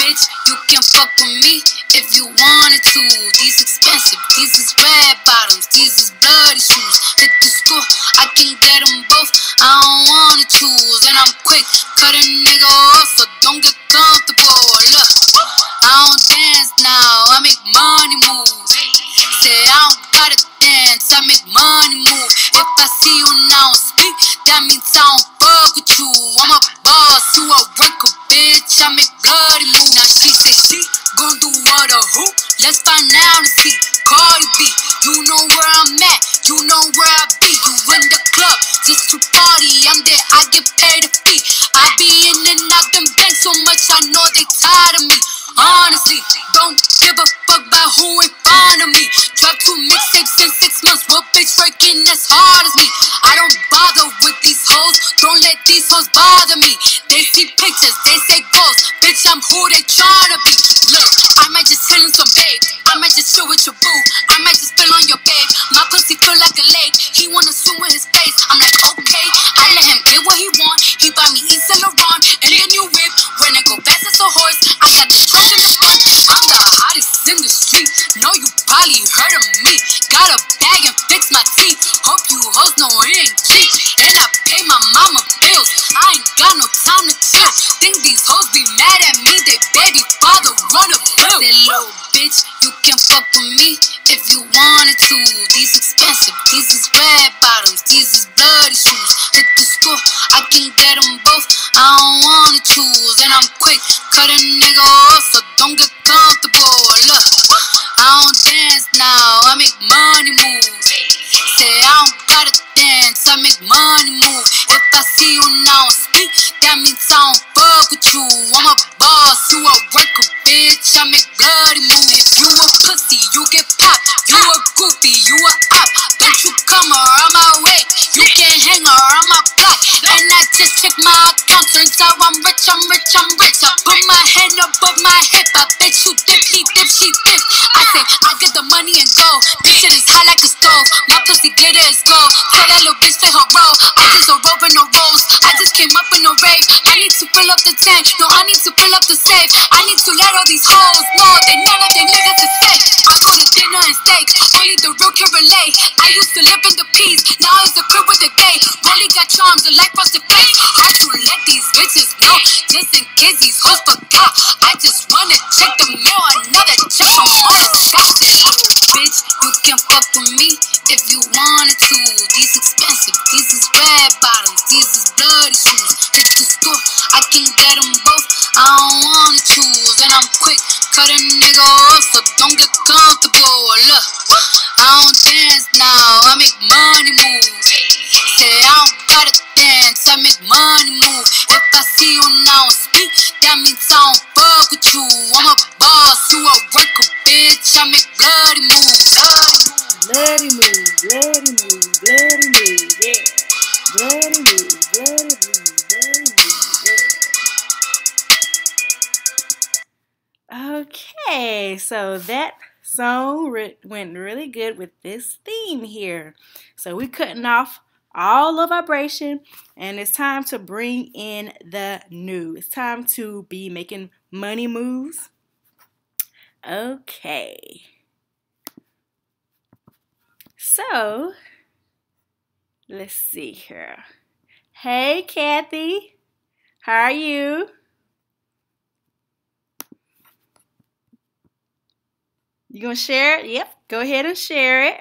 bitch, you can fuck with me if you wanted to. These expensive, these is red bottoms, these is bloody shoes. Hit the school, I can get them both, I don't wanna choose. And I'm quick, cut a nigga off, so don't get comfortable. Look, I don't dance now, I make money moves. Say I don't gotta dance, I make money move. If I see you now speak, that means I don't fuck with you. I'm a boss, you a worker, bitch, I make bloody moves. Now she say she gon' do what or who? Let's find out and see. Cardi B, you know where I'm at, you know where I be. You in the club just to party, I'm there, I get paid a fee. I be in and out them banks so much, I know they tired of me. Honestly, don't give a fuck about who in front of me. Drop 2 mixtapes in 6 months, what bitch working as hard as me? I don't bother with these hoes, don't let these hoes bother me. They see pictures, they say goals, bitch I'm who they tryna be. Look, I might just chill in some babe, I might just chill with your boo, I might just spill on your babe. My pussy feel like a lake, he wanna swim with his face. I'm like okay, I let him get what he want. He buy me East Saint Laurent and a new whip. When I go fast as a horse, I got the trunk in the front. I'm the hottest in the street, know you probably heard of me. Got a bag and fix my teeth, hope you hoes know it ain't cheap. And I pay my mama bills, I ain't got no time to chill. Think these hoes be mad at me, they baby father run a bill. Say little bitch, you can fuck with me if you wanted to. These expensive, these is red bottoms, these is bloody shoes. Hit the school, I can get them both, I don't wanna choose. And I'm quick, cut a nigga off, so don't get comfortable. Look, I don't dance now, I make money moves. Say I don't gotta dance, I make money move. If I see you now speak, that means I don't fuck with you. I'm a boss, you a worker, bitch, I make bloody moves. If you a pussy, you get popped. You a goofy, you a op. Don't you come around my way, you can't hang around my block. And I just check my account, turns out I'm rich, I'm rich, I'm rich. I put my hand above my hip, I bet you dip, he dip, she dip. I say, I get the money and go, this shit is hot like a stove. My pussy glitter is gold, tell that little bitch play her role. I just a rope and no rolls, I just came up in a rave. I need to fill up the tank, no I need to fill up the safe. I need to let all these hoes know that none of their niggas is fake. I go to dinner and steak, only the real can relate. I used to live in the peace, now it's the crib with the gay. Rolly got charms, the life off the face. Had to let these bitches know, just in case these hoes forgot. I just wanna check the mail, another check from all the shots. Bitch, you can fuck with me if you wanted to. These expensive, these is red bottoms, these is bloody shoes. Hit the school, I can get them both, I don't wanna choose. And I'm quick, cut a nigga off, so don't get comfortable. Look, I don't dance now, I make money moves. Say I don't gotta dance, I make money move. If I see you now speak, that means I don't fuck with you. I'm a boss, you a worker, bitch, I make bloody moves. Bloody move, bloody move, bloody move, yeah. Bloody move, bloody move, bloody move, yeah. Okay, so that song went really good with this theme here. So we're cutting off all of vibration, and it's time to bring in the new. It's time to be making money moves. Okay. So, let's see here. Hey, Kathy. How are you? You gonna share it? Yep, go ahead and share it.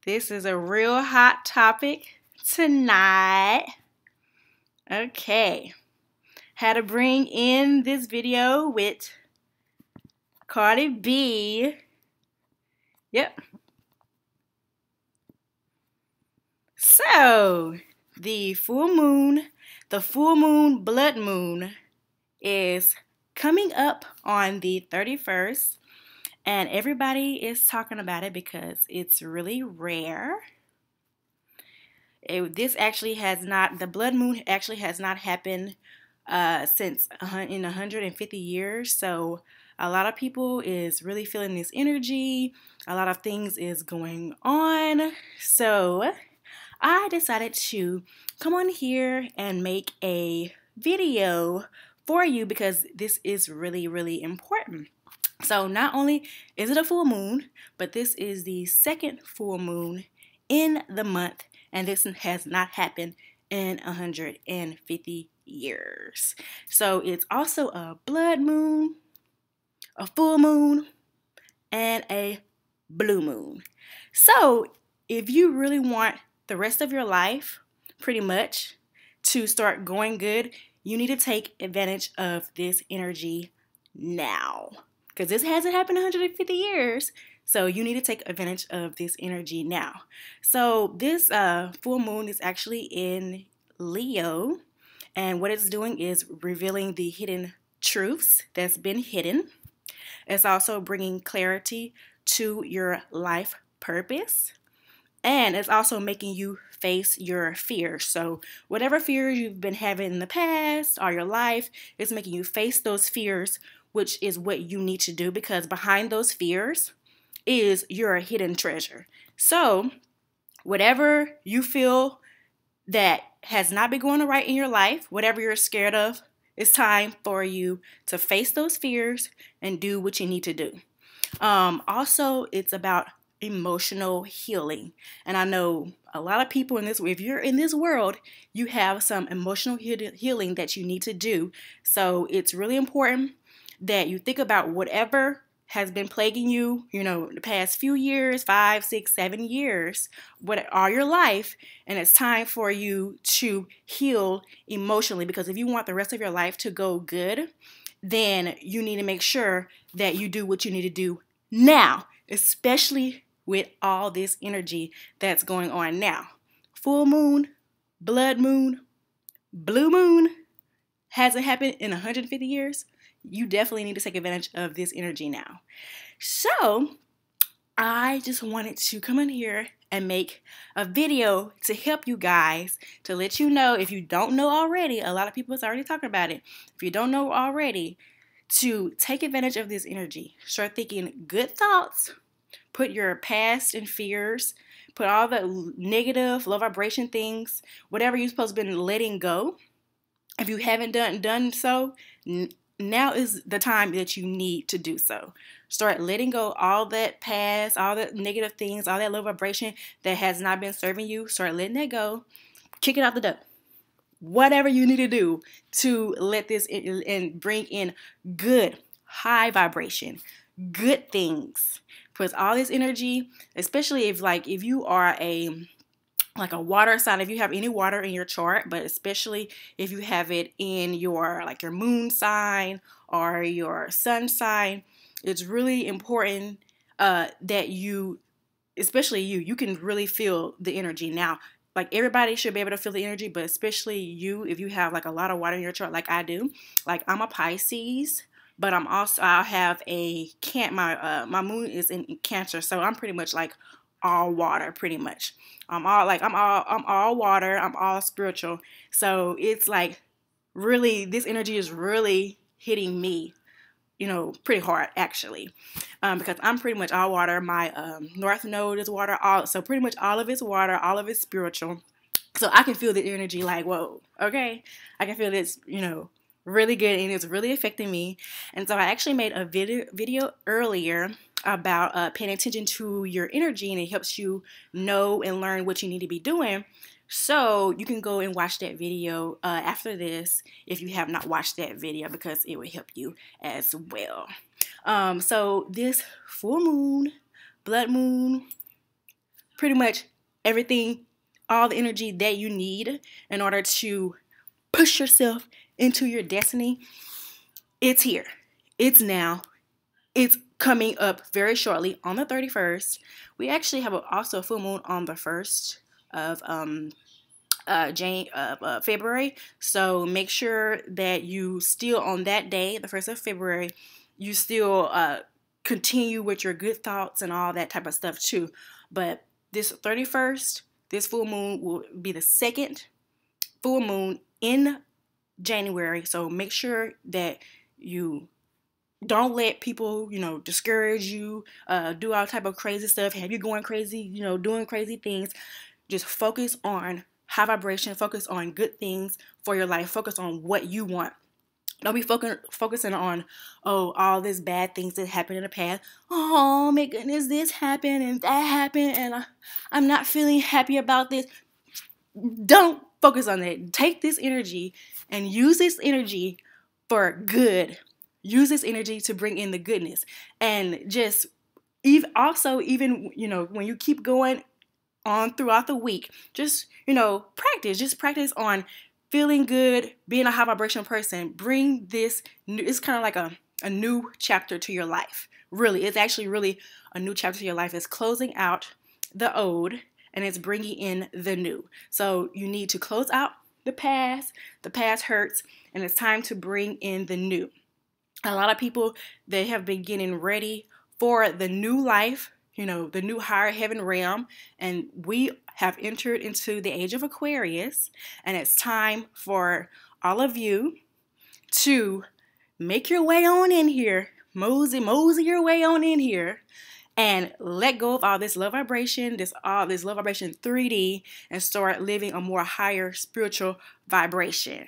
This is a real hot topic tonight. Okay. Had to bring in this video with Cardi B. Yep. So, the full moon blood moon is coming up on the 31st, and everybody is talking about it because it's really rare. The blood moon actually has not happened since in 150 years, so a lot of people is really feeling this energy. A lot of things is going on. So I decided to come on here and make a video for you because this is really, really important. So not only is it a full moon, but this is the second full moon in the month, and this has not happened in 150 years. So it's also a blood moon, a full moon, and a blue moon. So if you really want the rest of your life, pretty much, to start going good, you need to take advantage of this energy now. Because this hasn't happened in 150 years. So you need to take advantage of this energy now. So this full moon is actually in Leo. And what it's doing is revealing the hidden truths that's been hidden. It's also bringing clarity to your life purpose. And it's also making you face your fears. So whatever fears you've been having in the past or your life, it's making you face those fears, which is what you need to do, because behind those fears is your hidden treasure. So whatever you feel that has not been going right in your life, whatever you're scared of, it's time for you to face those fears and do what you need to do. Also, it's about emotional healing. And I know a lot of people in this, if you're in this world, you have some emotional healing that you need to do. So it's really important that you think about whatever has been plaguing you, the past few years, 5, 6, 7 years, all your life, and it's time for you to heal emotionally, because if you want the rest of your life to go good, then you need to make sure that you do what you need to do now, especially with all this energy that's going on now. Full moon, blood moon, blue moon hasn't happened in 150 years. You definitely need to take advantage of this energy now. So I just wanted to come in here and make a video to help you guys, to let you know, if you don't know already, a lot of people is already talking about it. If you don't know already, to take advantage of this energy. Start thinking good thoughts. Put your past and fears, put all the negative, low vibration things, whatever you're supposed to be letting go. If you haven't done so, now is the time that you need to do so. Start letting go all that past, all the negative things, all that low vibration that has not been serving you. Start letting that go. Kick it out the door. Whatever you need to do to let this in and bring in good, high vibration, good things. Because all this energy, especially if you are a water sign, if you have any water in your chart, but especially if you have it in your moon sign or your sun sign, it's really important that you, especially you can really feel the energy. Now, everybody should be able to feel the energy, but especially you, if you have a lot of water in your chart like I do. I'm a Pisces, but I have my moon is in Cancer, so I'm pretty much all water, pretty much. I'm all water. I'm all spiritual. So it's really, this energy is really hitting me, pretty hard actually, because I'm pretty much all water. My North Node is water, so pretty much all of it's water, all of it's spiritual. So I can feel the energy whoa, okay? I can feel this, really good, and it's really affecting me. And so I actually made a video earlier about paying attention to your energy, and it helps you know and learn what you need to be doing. So you can go and watch that video after this if you have not watched that video, because it will help you as well. So this full moon, blood moon, pretty much everything, all the energy that you need in order to push yourself into your destiny, it's here. It's now. It's coming up very shortly on the 31st. We actually have also a full moon on the 1st of February. So make sure that you still, on that day, the 1st of February, you still continue with your good thoughts and all that type of stuff too. But this 31st, this full moon will be the second full moon in January. So make sure that you don't let people, discourage you, do all type of crazy stuff, have you going crazy, doing crazy things. Just focus on high vibration, focus on good things for your life, focus on what you want. Don't be focusing on, oh, all these bad things that happened in the past. Oh my goodness, this happened and that happened, and I'm not feeling happy about this. Don't focus on that. Take this energy and use this energy for good. Use this energy to bring in the goodness. And just even when you keep going on throughout the week, just practice on feeling good, being a high vibration person. Bring this new, it's kind of like a new chapter to your life. Really, it's actually really a new chapter to your life. It's closing out the old and it's bringing in the new. So you need to close out the past. The past hurts, and it's time to bring in the new. A lot of people, they have been getting ready for the new life, the new higher heaven realm, and we have entered into the age of Aquarius, and it's time for all of you to make your way on in here, mosey your way on in here, and let go of all this low vibration, this low vibration 3D, and start living a more higher spiritual vibration.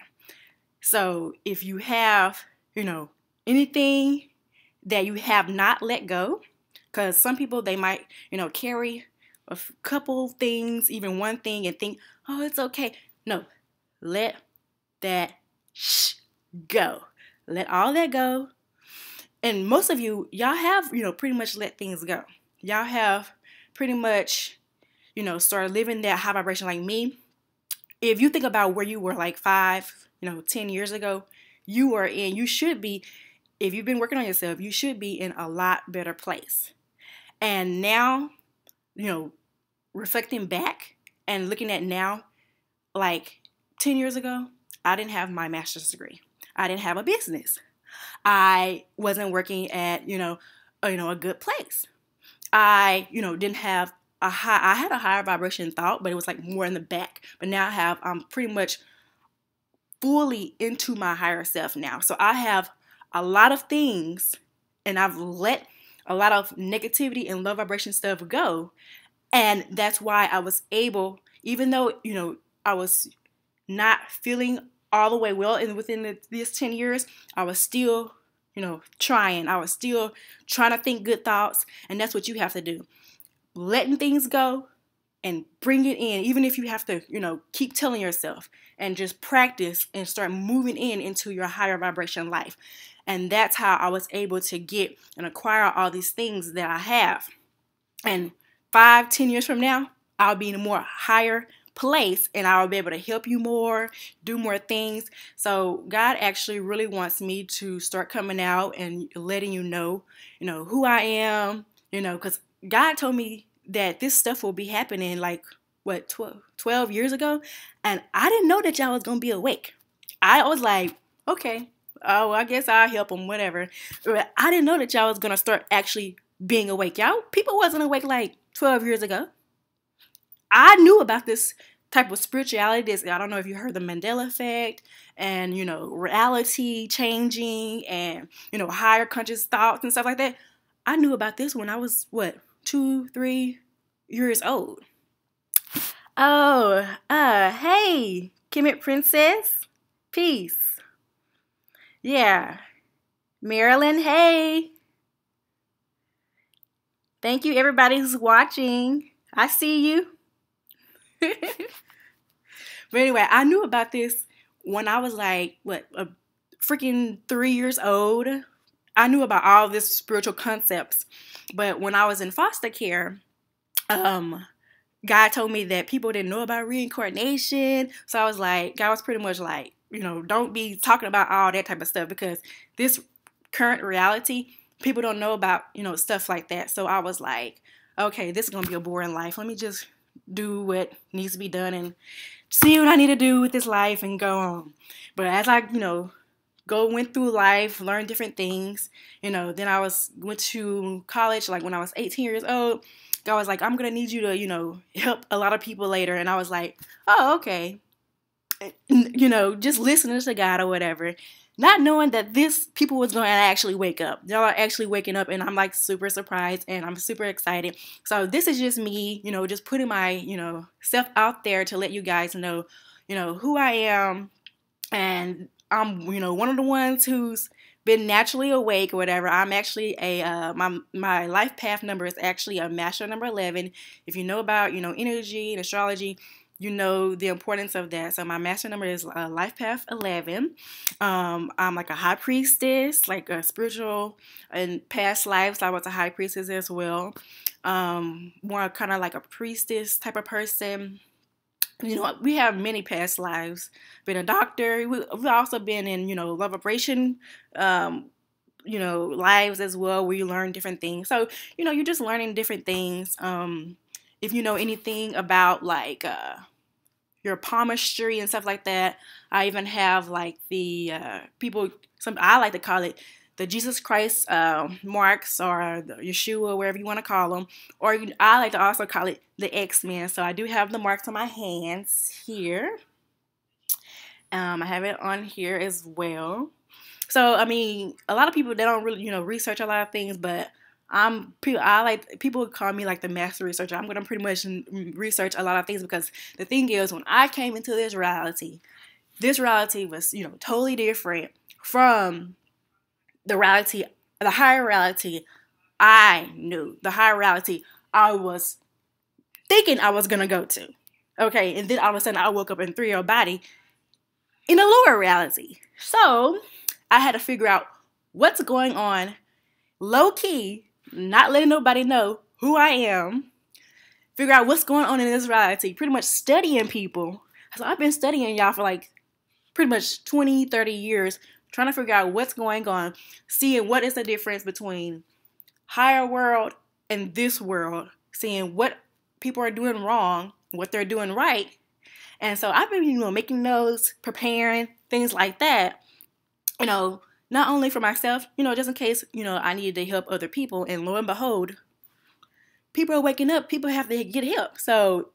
So if you have, anything that you have not let go, because some people, they might, carry a couple things, even one thing, and think, oh, it's okay. No, let that go. Let all that go. And most of you, y'all have, pretty much let things go. Y'all have pretty much, started living that high vibration like me. If you think about where you were like 5, 10 years ago, you should be, if you've been working on yourself, you should be in a lot better place. And now, reflecting back and looking at now, like 10 years ago, I didn't have my master's degree. I didn't have a business. I wasn't working at, a good place. I, didn't have I had a higher vibration thought, but it was like more in the back. But now I'm pretty much fully into my higher self now. So I have a lot of things, and I've let a lot of negativity and low vibration stuff go. And that's why I was able, even though, I was not feeling all the way well, and within these 10 years, I was still, trying. I was still trying to think good thoughts. And that's what you have to do. Letting things go and bring it in, even if you have to, keep telling yourself, and just practice and start moving into your higher vibration life. And that's how I was able to get and acquire all these things that I have. And 5, 10 years from now, I'll be in a more higher place, and I'll be able to help you more, do more things. So God actually really wants me to start coming out and letting you know, who I am, because God told me that this stuff will be happening like, 12 years ago? And I didn't know that y'all was going to be awake. I was like, okay, oh, I guess I'll help them, whatever. But I didn't know that y'all was going to start actually being awake. Y'all, people wasn't awake like 12 years ago. I knew about this type of spirituality. I don't know if you heard the Mandela effect and, reality changing and, higher conscious thoughts and stuff like that. I knew about this when I was, 2, 3 years old. Oh, hey, Kemet Princess. Peace. Yeah. Marilyn, hey. Thank you, everybody who's watching. I see you. But anyway, I knew about this when I was like, a freaking 3 years old. I knew about all this spiritual concepts. But when I was in foster care, God told me that people didn't know about reincarnation. So I was like, God was pretty much like, don't be talking about all that type of stuff, because this current reality, people don't know about, stuff like that. So I was like, okay, this is going to be a boring life. Let me just do what needs to be done and see what I need to do with this life and go on. But as I, went through life, learned different things, then I went to college, like when I was 18 years old. God was like, I'm going to need you to, help a lot of people later. And I was like, oh, okay. Just listening to God or whatever, not knowing that people was going to actually wake up. Y'all are actually waking up, and I'm like super surprised, and I'm super excited. So this is just me, just putting my, self out there to let you guys know, who I am. And I'm, one of the ones who's been naturally awake or whatever. I'm actually my life path number is actually a master number 11. If you know about, energy and astrology, you know the importance of that. So my master number is life path 11. I'm like a high priestess, like a spiritual, in past lives I was a high priestess as well. More kind of like a priestess type of person. We have many past lives. Been a doctor. We've also been in, love vibration, lives as well, where you learn different things. So, you're just learning different things. If you know anything about like your palmistry and stuff like that, I even have like the I like to call it the Jesus Christ marks, or the Yeshua, wherever you want to call them. Or I like to also call it the X-Men. So I do have the marks on my hands here. I have it on here as well. So, I mean, a lot of people, they don't really, research a lot of things, but people call me like the master researcher. I'm going to pretty much research a lot of things, because the thing is, when I came into this reality was, totally different from the higher reality I knew, the higher reality I was thinking I was going to go to. Okay, and then all of a sudden I woke up in 3-year-old body in a lower reality. So I had to figure out what's going on low key, not letting nobody know who I am. Figure out what's going on in this reality. Pretty much studying people. So I've been studying y'all for like pretty much 20, 30 years, trying to figure out what's going on, seeing what is the difference between higher world and this world, seeing what people are doing wrong, what they're doing right. And so I've been, making notes, preparing, things like that, not only for myself, just in case, I needed to help other people. And lo and behold, people are waking up. People have to get help. So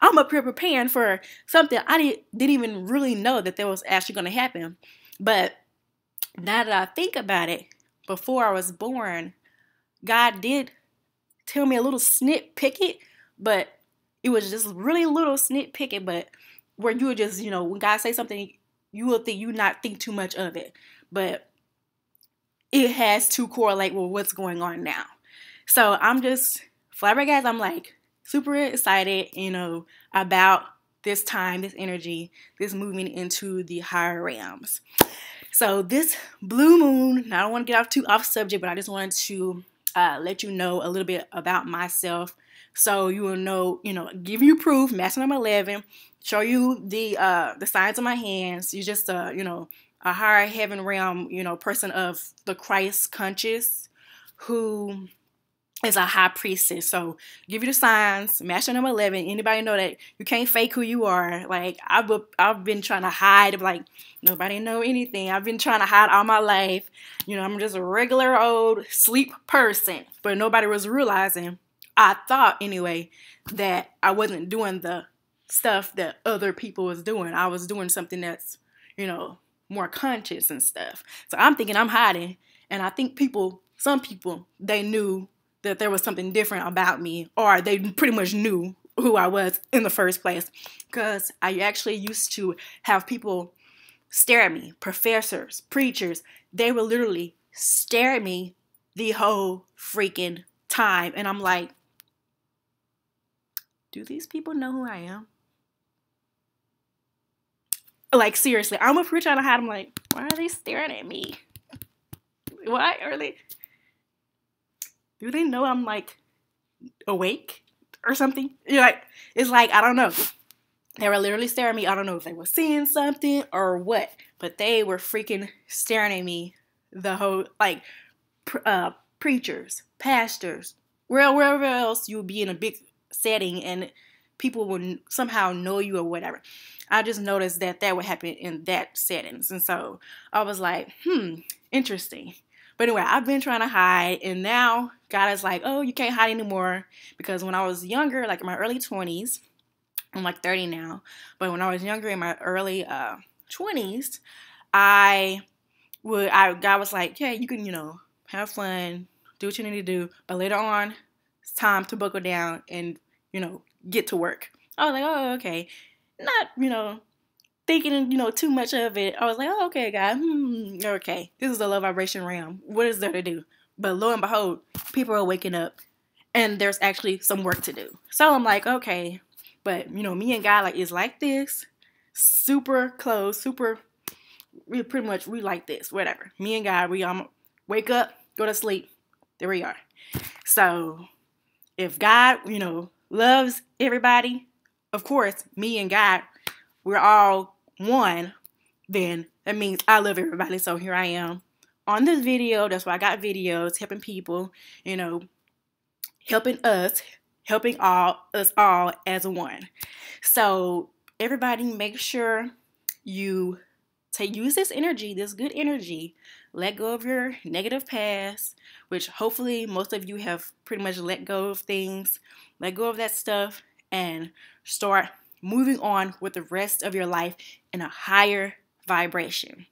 I'm up here preparing for something I didn't even really know that was actually going to happen. But now that I think about it, before I was born, God did tell me a little snippet, but it was just really little snippet, but where you would just, when God say something, you will not think too much of it. But it has to correlate with what's going on now. So I'm just flabbergasted. I'm like super excited, about this time, this energy, this moving into the higher realms. So this blue moon, I don't want to get off subject, but I just wanted to let you know a little bit about myself, so you will know, give you proof, master number 11, show you the signs of my hands. You're just a higher heaven realm, person of the Christ conscious, who is a high priestess. So give you the signs, master number 11. Anybody know that you can't fake who you are? Like I've been trying to hide, like nobody know anything. I've been trying to hide all my life. I'm just a regular old sleep person, but nobody was realizing, I thought anyway, that I wasn't doing the stuff that other people was doing. I was doing something that's, more conscious and stuff. So I'm thinking I'm hiding, and I think some people, they knew that there was something different about me, or they pretty much knew who I was in the first place, because I actually used to have people stare at me, professors, preachers. They would literally stare at me the whole freaking time, and I'm like, do these people know who I am? Like, seriously, I'm up here trying to hide. I'm like, why are they staring at me? Why are they? Do they know I'm like awake or something? It's like, I don't know. They were literally staring at me. I don't know if they were seeing something or what, but they were freaking staring at me the whole, like, preachers, pastors, wherever else you would be in a big setting and people would somehow know you or whatever. I just noticed that would happen in that settings. And so I was like, interesting. But anyway, I've been trying to hide, and now God is like, oh, you can't hide anymore. Because when I was younger, like in my early 20s, I'm like 30 now, but when I was younger in my early 20s, God was like, yeah, you can, have fun, do what you need to do, but later on, it's time to buckle down and, get to work. I was like, oh, okay. Not, thinking, too much of it. I was like, oh, okay, God, okay, this is the low vibration realm. What is there to do? But lo and behold, people are waking up, and there's actually some work to do. So I'm like, okay, but me and God is like this, super close, super. We pretty much like this, whatever. Me and God, we wake up, go to sleep. There we are. So if God, loves everybody, of course, me and God, we're all one, then that means I love everybody. So here I am on this video. That's why I got videos helping people, helping us, helping us all as one. So everybody, make sure you use this energy, this good energy. Let go of your negative past, which hopefully most of you have pretty much let go of things. Let go of that stuff and start moving on with the rest of your life in a higher vibration.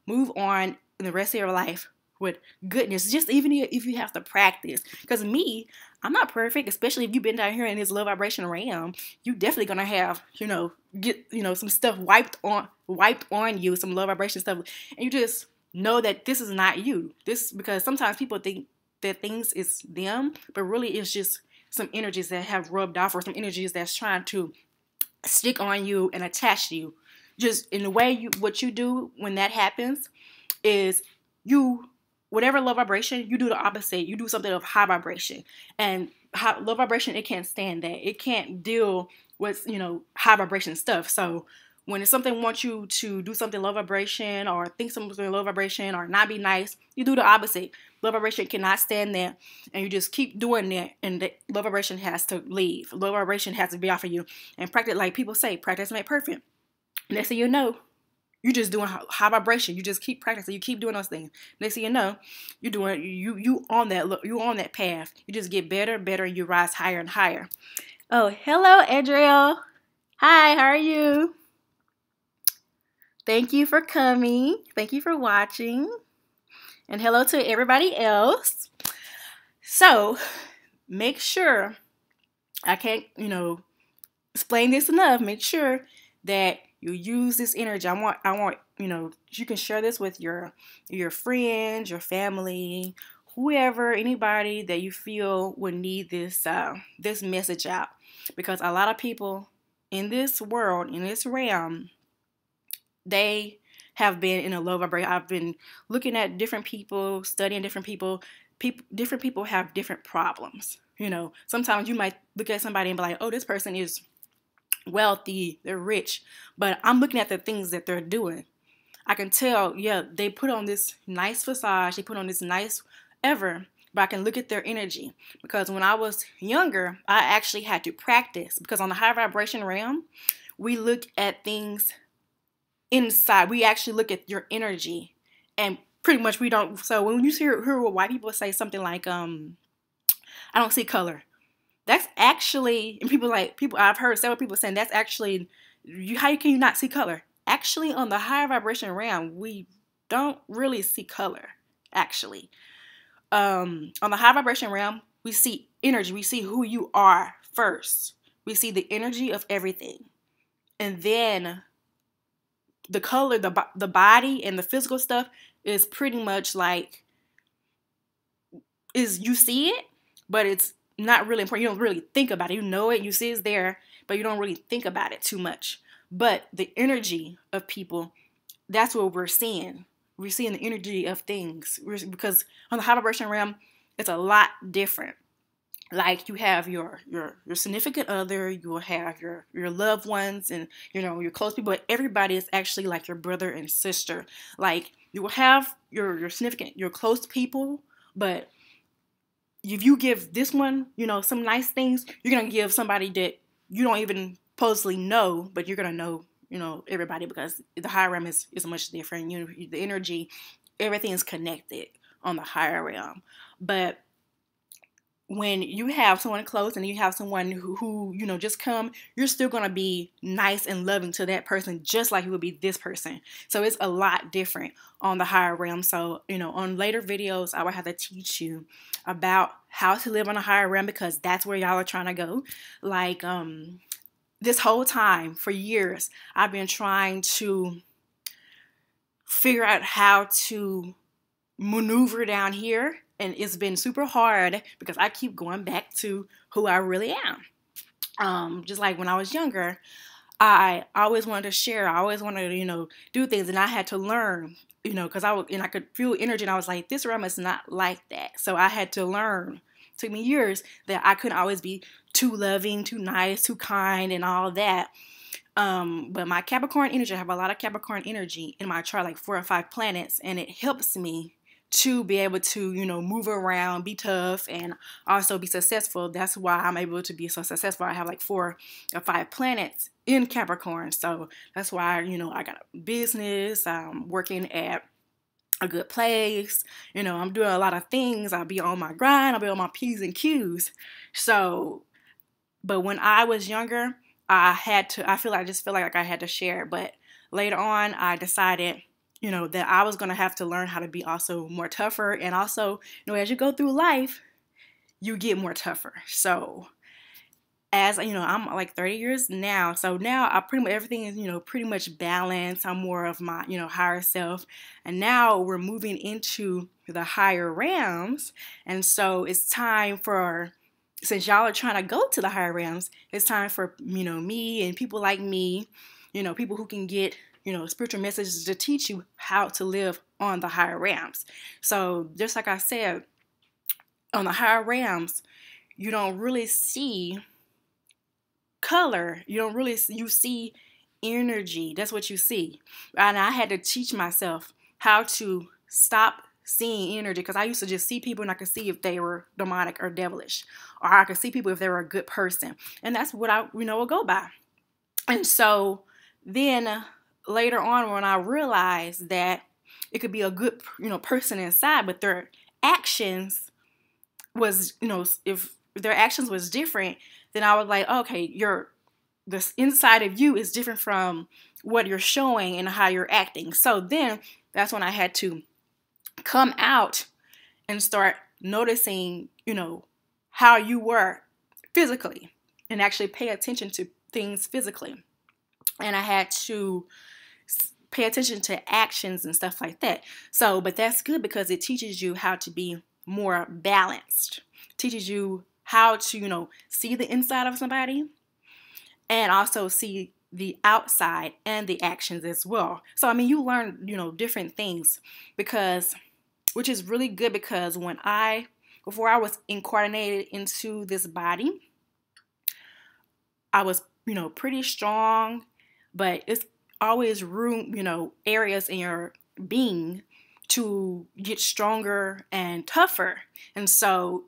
Move on in the rest of your life with goodness, just even if you have to practice. Because I'm not perfect, especially if you've been down here in this low vibration realm. You definitely gonna have, get some stuff wiped on you, some low vibration stuff, and you just know that this is not you. Because sometimes people think that things is them, but really it's just some energies that have rubbed off, or some energies that's trying to stick on you and attach to you. Just in the way what you do when that happens is whatever low vibration, you do the opposite. You do something of high vibration. And low vibration, it can't stand that. It can't deal with, high vibration stuff. So when something wants you to do something low vibration, or think something low vibration, or not be nice, you do the opposite. Low vibration cannot stand that, and you just keep doing that, and the low vibration has to leave. Low vibration has to be off of you. And practice, like people say, practice make perfect. Next thing you know, you're just doing high vibration. You just keep practicing. You keep doing those things. Next thing you know, you're doing you on that path. You just get better and better. You rise higher and higher. Oh, hello, Adriel. Hi, how are you? Thank you for coming. Thank you for watching. And hello to everybody else. So make sure, I can't, explain this enough. Make sure that you use this energy. I want, you can share this with your friends, your family, whoever, anybody that you feel would need this message out. Because a lot of people in this world, in this realm, they have been in a low vibration. I've been looking at different people, studying different people. Different people have different problems. Sometimes you might look at somebody and be like, oh, this person is wealthy, they're rich, but I'm looking at the things that they're doing. I can tell, yeah, they put on this nice facade, they put on this nice but I can look at their energy. Because when I was younger, I actually had to practice, because on the high vibration realm, we look at things inside. We actually look at your energy, and pretty much we don't. So when you hear white people say something like, I don't see color. That's actually, and I've heard several people saying that's actually, how can you not see color? Actually, on the higher vibration realm, we don't really see color, actually. On the high vibration realm, we see energy. We see who you are first. We see the energy of everything. And then the color, the body and the physical stuff is pretty much you see it, but it's not really important. You don't really think about it. You know it, you see it's there, but you don't really think about it too much. But the energy of people, that's what we're seeing. We're seeing the energy of things. Because on the high vibration realm, it's a lot different. Like you have your significant other, you will have your loved ones, and your close people. But everybody is actually like your brother and sister. Like you will have your significant, your close people, but if you give this one, some nice things, you're gonna give somebody that you don't even supposedly know, but you're gonna know, everybody, because the higher realm is much different. The energy, everything is connected on the higher realm. But when you have someone close and you have someone who just come, you're still going to be nice and loving to that person, just like you would be this person. So it's a lot different on the higher realm. So, on later videos, I will have to teach you about how to live on a higher realm, because that's where y'all are trying to go. Like, this whole time, for years, I've been trying to figure out how to maneuver down here, and it's been super hard because I keep going back to who I really am. Just like when I was younger, I always wanted to share. I always wanted to, do things, and I had to learn, because I could feel energy, and I was like, this realm is not like that. So I had to learn. It took me years that I couldn't always be too loving, too nice, too kind, and all that. But my Capricorn energy, I have a lot of Capricorn energy in my chart, like 4 or 5 planets, and it helps me to be able to, move around, be tough, and also be successful. That's why I'm able to be so successful. I have like 4 or 5 planets in Capricorn. So that's why, I got a business, I'm working at a good place, I'm doing a lot of things. I'll be on my grind, I'll be on my P's and Q's. So, but when I was younger, I just feel like I had to share. But later on, I decided, that I was going to have to learn how to be also more tougher. And also, as you go through life, you get more tougher. So as I'm like 30 years now. So now I pretty much, everything is, pretty much balanced. I'm more of my, higher self. And now we're moving into the higher realms. And so it's time for, since y'all are trying to go to the higher realms, it's time for, me and people like me, people who can get, spiritual messages to teach you how to live on the higher realms. So just like I said, on the higher realms, you don't really see color. You see energy. That's what you see. And I had to teach myself how to stop seeing energy, because I used to just see people and I could see if they were demonic or devilish, or I could see people if they were a good person, and that's what I would go by. And so then later on, when I realized that it could be a good person inside, but their actions was if their actions was different, then I was like, okay, the inside of you is different from what you're showing and how you're acting. So then that's when I had to come out and start noticing, how you were physically, and actually pay attention to things physically. And I had to pay attention to actions and stuff like that. So, but that's good because it teaches you how to be more balanced. It teaches you how to, see the inside of somebody and also see the outside and the actions as well. So, you learn, different things which is really good, because before I was incarnated into this body, I was, pretty strong, but it's always room, areas in your being to get stronger and tougher. And so,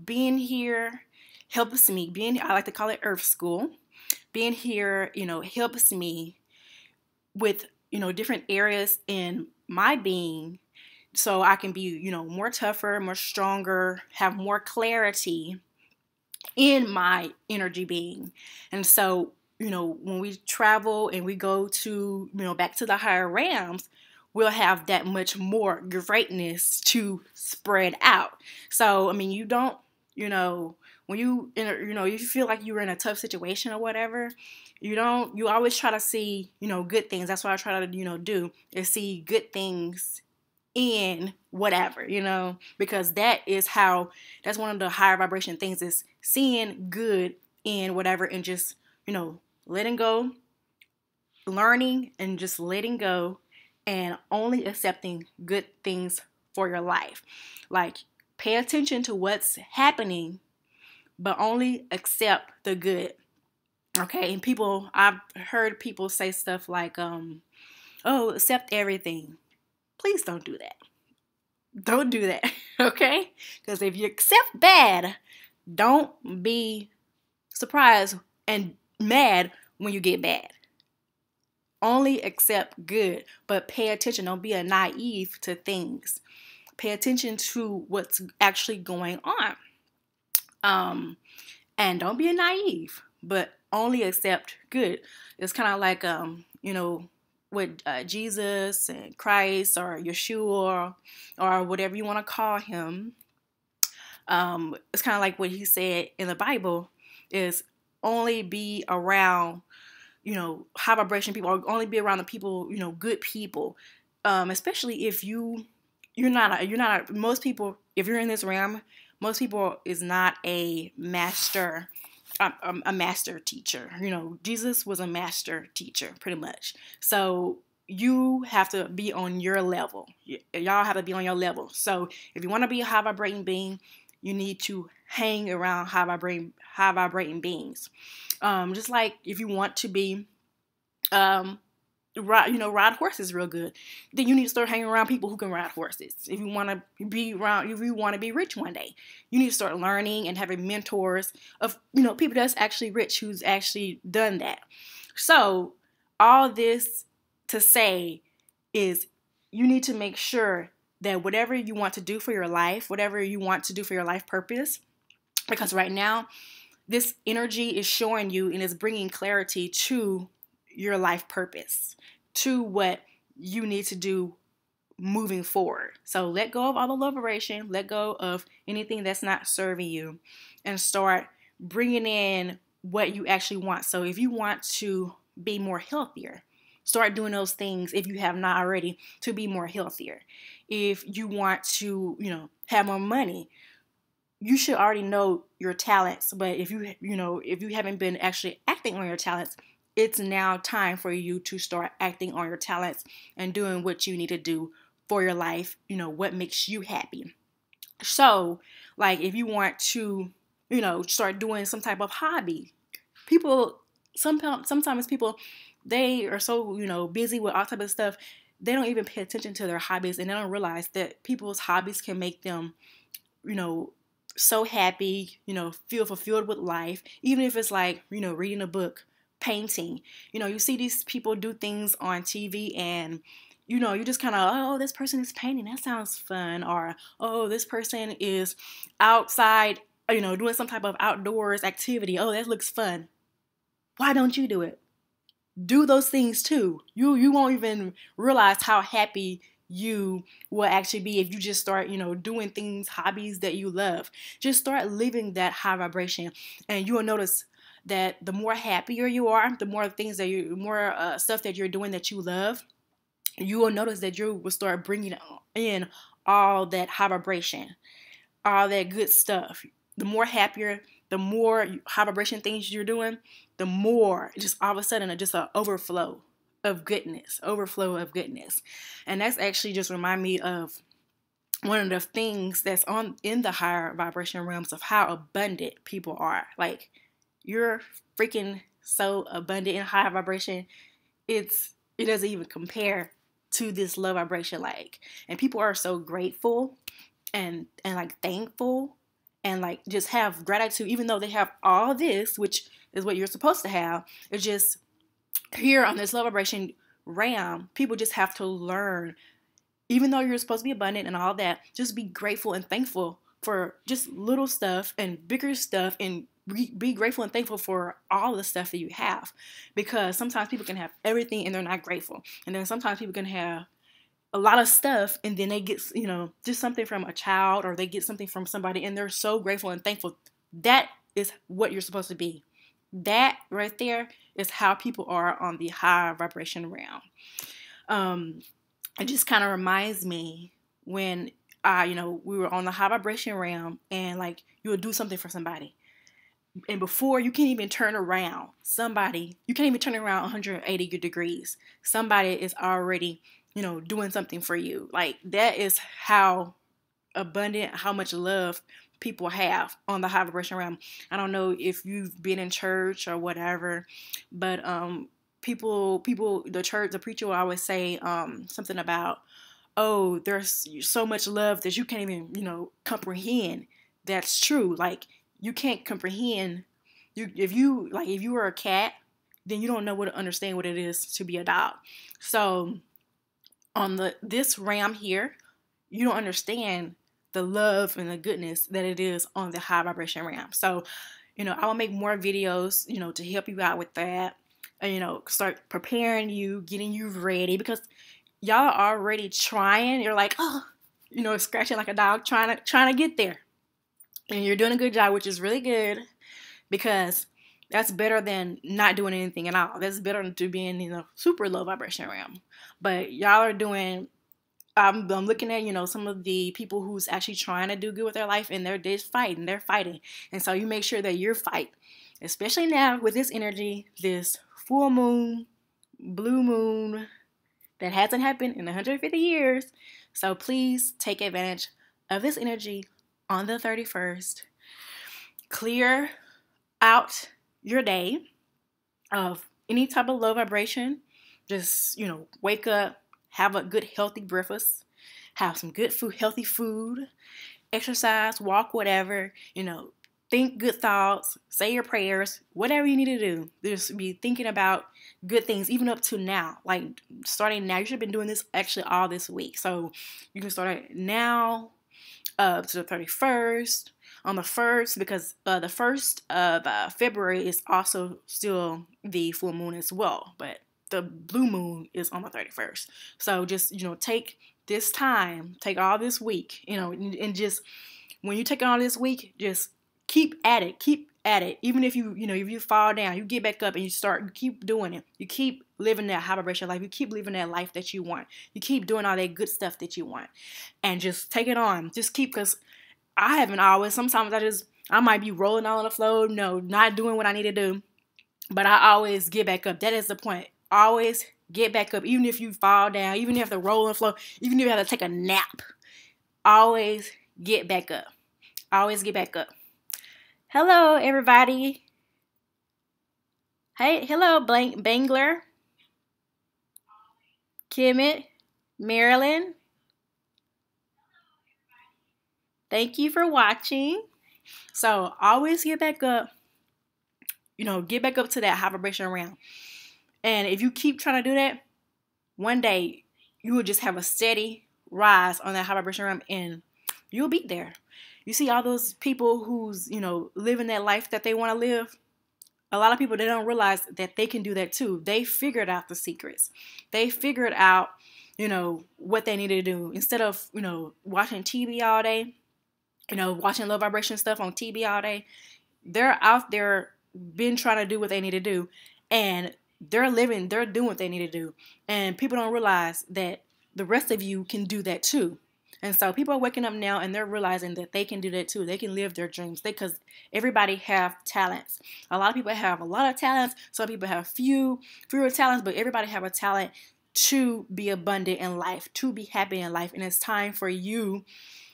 being here helps me. I like to call it Earth School. Being here, helps me with, different areas in my being, so I can be, more tougher, more stronger, have more clarity in my energy being. And so, when we travel and we go to, back to the higher realms, we'll have that much more greatness to spread out. So, you don't, when you feel like you're in a tough situation or whatever, you always try to see, good things. That's what I try to, do, is see good things in whatever, because that's one of the higher vibration things, is seeing good in whatever, and just, letting go, learning, and just letting go, and only accepting good things for your life. Like, pay attention to what's happening, but only accept the good. Okay, and I've heard people say stuff like, oh, accept everything. Please don't do that. Don't do that, okay? Because if you accept bad, don't be surprised and mad when you get bad. Only accept good, but pay attention. Don't be a naive to things. Pay attention to what's actually going on. And don't be a naive, but only accept good. It's kind of like, with Jesus and Christ, or Yeshua, or whatever you want to call him. It's kind of like what he said in the Bible is, only be around, high vibration people, or only be around the people, good people. Especially if most people, if you're in this realm, most people is not a master, a master teacher. Jesus was a master teacher, pretty much. So you have to be on your level. Y'all have to be on your level. So if you want to be a high vibrating being, you need to hang around high vibrating beings. Just like if you want to be, ride horses real good, then you need to start hanging around people who can ride horses. If you want to be rich one day, you need to start learning and having mentors of, people that's actually rich, who's actually done that. So all this to say is, you need to make sure that whatever you want to do for your life, whatever you want to do for your life purpose, because right now this energy is showing you and is bringing clarity to your life purpose, to what you need to do moving forward. So let go of all the love vibration, let go of anything that's not serving you, and start bringing in what you actually want. So if you want to be more healthier, start doing those things, if you have not already, to be more healthier. If you want to, have more money, you should already know your talents. But if you haven't been actually acting on your talents, it's now time for you to start acting on your talents and doing what you need to do for your life, what makes you happy. So, like, if you want to, start doing some type of hobby, sometimes people, they are so, busy with all type of stuff, they don't even pay attention to their hobbies, and they don't realize that people's hobbies can make them, so happy, feel fulfilled with life, even if it's like, reading a book, painting. You see these people do things on TV, and you just kind of, oh, this person is painting, that sounds fun. Or, oh, this person is outside, doing some type of outdoors activity, oh, that looks fun. Why don't you do it? Do those things too. You won't even realize how happy you will actually be if you just start, doing things, hobbies that you love. Just start living that high vibration, and you will notice that the more happier you are, the more things that stuff that you're doing that you love, you will notice that you will start bringing in all that high vibration, all that good stuff. The more happier, the more high vibration things you're doing, the more just all of a sudden just an overflow of goodness. And that's actually just remind me of one of the things that's in the higher vibration realms of how abundant people are. Like, you're freaking so abundant in high vibration. It doesn't even compare to this low vibration. Like, and people are so grateful and like thankful and like just have gratitude, even though they have all this, which is what you're supposed to have. It's just here on this low vibration realm, people just have to learn, even though you're supposed to be abundant and all that, just be grateful and thankful for just little stuff and bigger stuff, and be grateful and thankful for all the stuff that you have. Because sometimes people can have everything and they're not grateful. And then sometimes people can have a lot of stuff and then they get, just something from a child, or they get something from somebody and they're so grateful and thankful. That is what you're supposed to be. That right there is how people are on the high vibration realm. It just kind of reminds me when we were on the high vibration realm, and like, you would do something for somebody, and before you can't even turn around somebody, you can't even turn around 180 degrees. Somebody is already, doing something for you. Like, that is how abundant, how much love people have on the high vibration realm. I don't know if you've been in church or whatever, but the preacher will always say something about, oh, there's so much love that you can't even, comprehend. That's true. Like, you can't comprehend. If you were a cat, then you don't know what to understand what it is to be a dog. So on this realm here, you don't understand the love and the goodness that it is on the high vibration realm. So, I will make more videos, to help you out with that. And, start preparing you, getting you ready, because y'all are already trying. You're like, oh, scratching like a dog, trying to get there. And you're doing a good job, which is really good, because That's better than not doing anything at all. That's better than to being in a super low vibration realm. But y'all are doing, I'm looking at, some of the people who's actually trying to do good with their life, and they're just fighting. They're fighting. And so you make sure that you're fighting, especially now with this energy, this full moon, blue moon that hasn't happened in 150 years. So please take advantage of this energy on the 31st. Clear out your day of any type of low vibration. Just, wake up, have a good healthy breakfast, have some good food, healthy food, exercise, walk, whatever, think good thoughts, say your prayers, whatever you need to do. Just be thinking about good things, even up to now. Like starting now, you should have been doing this actually all this week. So you can start it now up to the 31st. On the 1st, because the 1st of February is also still the full moon as well, but the blue moon is on the 31st. So just, take this time, take all this week, and just when you take all this week, just keep at it. Even if if you fall down, you get back up and you keep doing it. You keep living that high vibration life. You keep living that life that you want. You keep doing all that good stuff that you want, and just take it on. Just keep, because I haven't always. Sometimes I might be rolling all on the floor, not doing what I need to do, but I always get back up. That is the point. Always get back up, even if you fall down, even if you have to roll on the floor, even if you have to take a nap. Always get back up. Always get back up. Hello, everybody. Hey, hello, Bangler, Kimmit, Marilyn. Thank you for watching. So always get back up, get back up to that high vibration realm. And if you keep trying to do that, one day you will just have a steady rise on that high vibration realm, and you'll be there. You see all those people who's, living that life that they want to live. A lot of people, they don't realize that they can do that too. They figured out the secrets. They figured out, what they need to do. Instead of, watching TV all day, watching low vibration stuff on TV all day, they're out there been trying to do what they need to do, and they're doing what they need to do. And people don't realize that the rest of you can do that too. And so people are waking up now, and they're realizing that they can do that too. They can live their dreams, because everybody have talents. A lot of people have a lot of talents. Some people have fewer talents, but everybody have a talent to be abundant in life, to be happy in life. And it's time for you,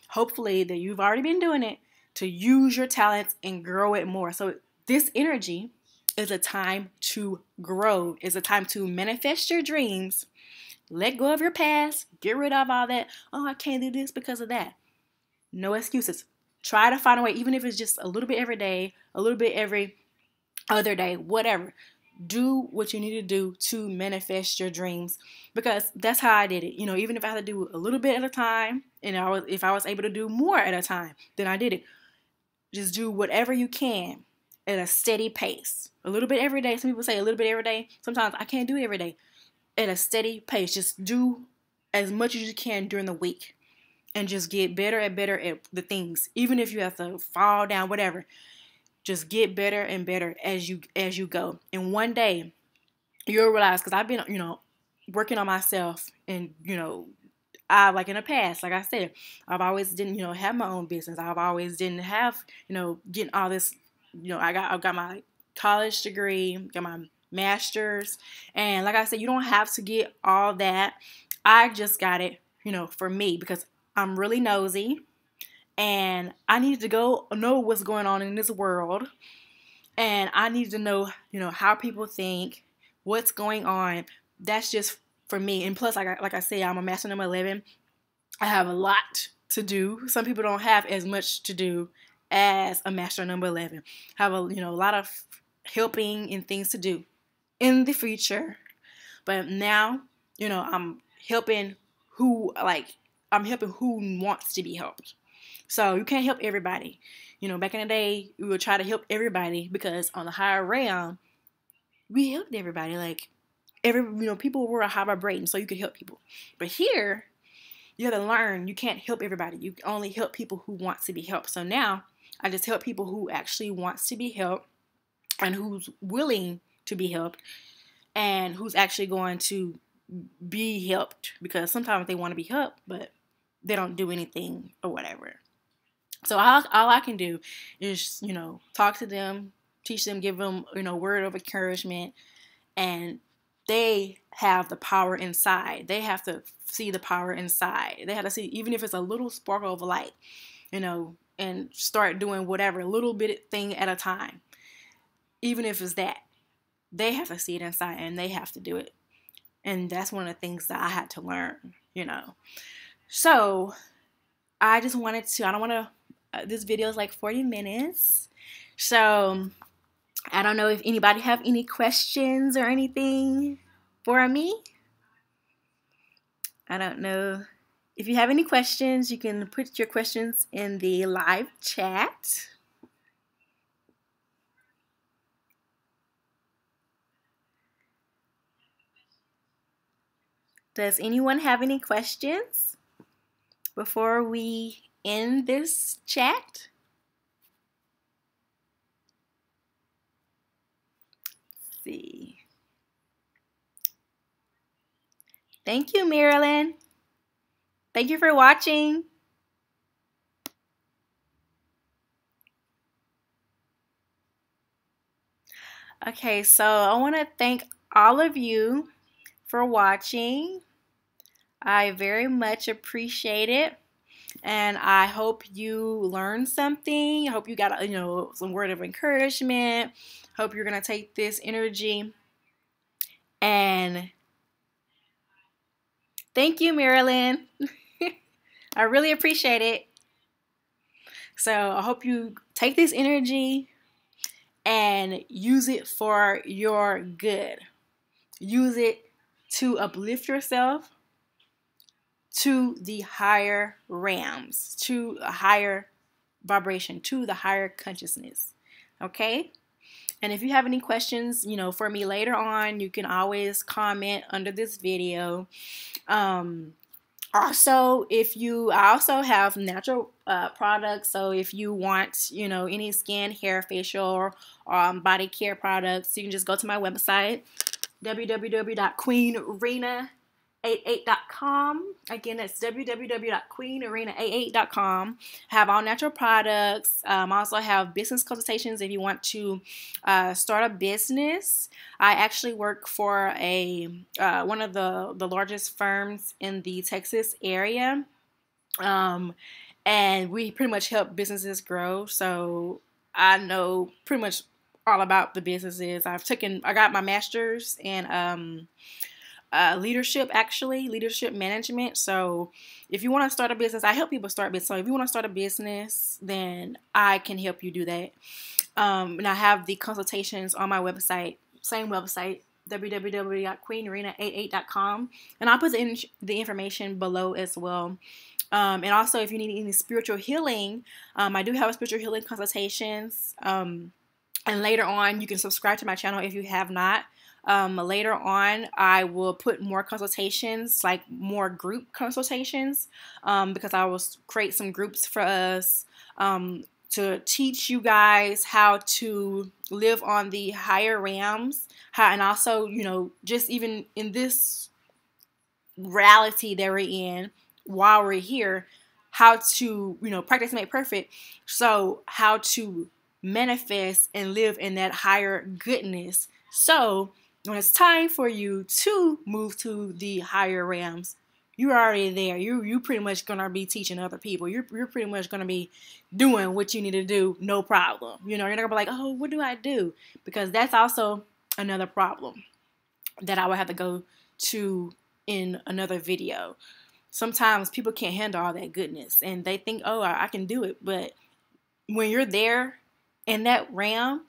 hopefully that you've already been doing it, to use your talents and grow it more. So this energy is a time to grow. It's a time to manifest your dreams. Let go of your past. Get rid of all that. Oh, I can't do this because of that. No excuses. Try to find a way, even if it's just a little bit every day, a little bit every other day, whatever. Do what you need to do to manifest your dreams, because that's how I did it. Even if I had to do a little bit at a time, and if I was able to do more at a time, then I did it. Just do whatever you can at a steady pace. A little bit every day. Some people say a little bit every day. Sometimes I can't do it every day. At a steady pace. Just do as much as you can during the week, and just get better and better at the things. Even if you have to fall down, whatever, just get better and better as you go. And one day you'll realize, because I've been working on myself, and I, like in the past, like I said, I've always didn't have my own business. I've always didn't have getting all this. I've got my college degree, got my master's, and like I said, you don't have to get all that. I just got it, for me, because I'm really nosy, and I need to know what's going on in this world, and I need to know, how people think, what's going on. That's just for me. And plus, like I said, I'm a master number 11. I have a lot to do. Some people don't have as much to do as a master number 11. Have a lot of helping and things to do in the future. But now, I'm helping who wants to be helped. So you can't help everybody. Back in the day, we would try to help everybody, because on the higher realm, we helped everybody. Like people were high vibrating, so you could help people. But here, you have to learn you can't help everybody. You can only help people who want to be helped. So now I just help people who actually wants to be helped. and who's willing to be helped, and who's actually going to be helped, because sometimes they want to be helped, but they don't do anything or whatever. So all I can do is, talk to them, teach them, give them, word of encouragement, and they have the power inside. They have to see the power inside. They have to see, even if it's a little sparkle of light, and start doing whatever, little bit thing at a time. Even if it's that, they have to see it inside and they have to do it. And that's one of the things that I had to learn, So I don't want to, this video is like 40 minutes. So I don't know if anybody have any questions or anything for me. I don't know. If you have any questions, you can put your questions in the live chat. Does anyone have any questions before we end this chat? Let's see. Thank you, Marilyn. Thank you for watching. Okay, so I want to thank all of you for watching. I very much appreciate it, and I hope you learned something. I hope you got some word of encouragement. Hope you're gonna take this energy, and thank you, Marilyn. I really appreciate it. So I hope you take this energy and use it for your good. Use it to uplift yourself to the higher realms, to a higher vibration, to the higher consciousness. Okay? And if you have any questions, for me later on, you can always comment under this video. Also, I also have natural products. So if you want, any skin, hair, facial, or body care products, you can just go to my website, www.queenarena88.com. Again, that's www.queenarena88.com. I have all natural products. I also have business consultations if you want to start a business. I actually work for one of the largest firms in the Texas area, and we pretty much help businesses grow. So I know pretty much all about the businesses. I got my master's in leadership management. So if you want to start a business, I help people start business. So if you want to start a business, then I can help you do that. And I have the consultations on my website, same website, www.queenarena88.com. And I'll put the information below as well. And also, if you need any spiritual healing, I do have spiritual healing consultations. And later on, you can subscribe to my channel if you have not. Later on, I will put more consultations, like more group consultations, because I will create some groups for us to teach you guys how to live on the higher realms, and also, just even in this reality that we're in while we're here, how to, practice make perfect. So how to manifest and live in that higher goodness. So when it's time for you to move to the higher realms, you're already there. You pretty much gonna be teaching other people. You're pretty much gonna be doing what you need to do, no problem. You're not gonna be like, oh, what do I do? Because that's also another problem that I would have to go to in another video. Sometimes people can't handle all that goodness, and they think, oh, I can do it. But when you're there in that realm,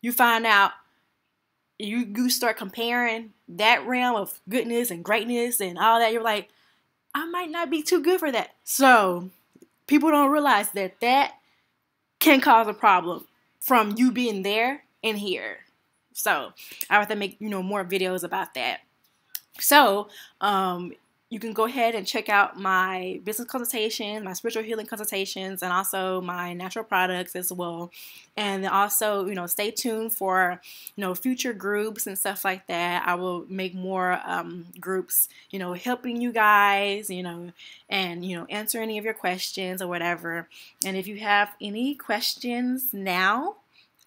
you find out. You start comparing that realm of goodness and greatness and all that. You're like, I might not be too good for that. So people don't realize that can cause a problem from you being there and here. So I have to make, more videos about that. So, you can go ahead and check out my business consultations, my spiritual healing consultations, and also my natural products as well. And also, stay tuned for, future groups and stuff like that. I will make more groups, helping you guys, and, answer any of your questions or whatever. And if you have any questions now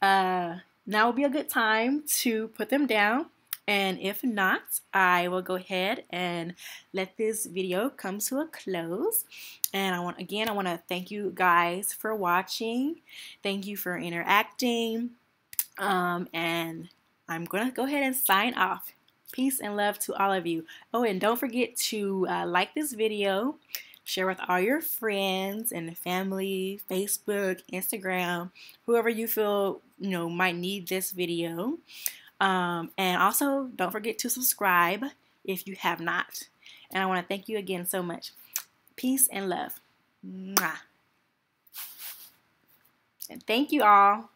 would be a good time to put them down. And if not, I will go ahead and let this video come to a close. And I want to thank you guys for watching. Thank you for interacting. And I'm going to go ahead and sign off. Peace and love to all of you. Oh, and don't forget to like this video, share with all your friends and family, Facebook, Instagram, whoever you feel, might need this video. And also, don't forget to subscribe if you have not. And I want to thank you again so much. Peace and love. Mwah. And thank you all.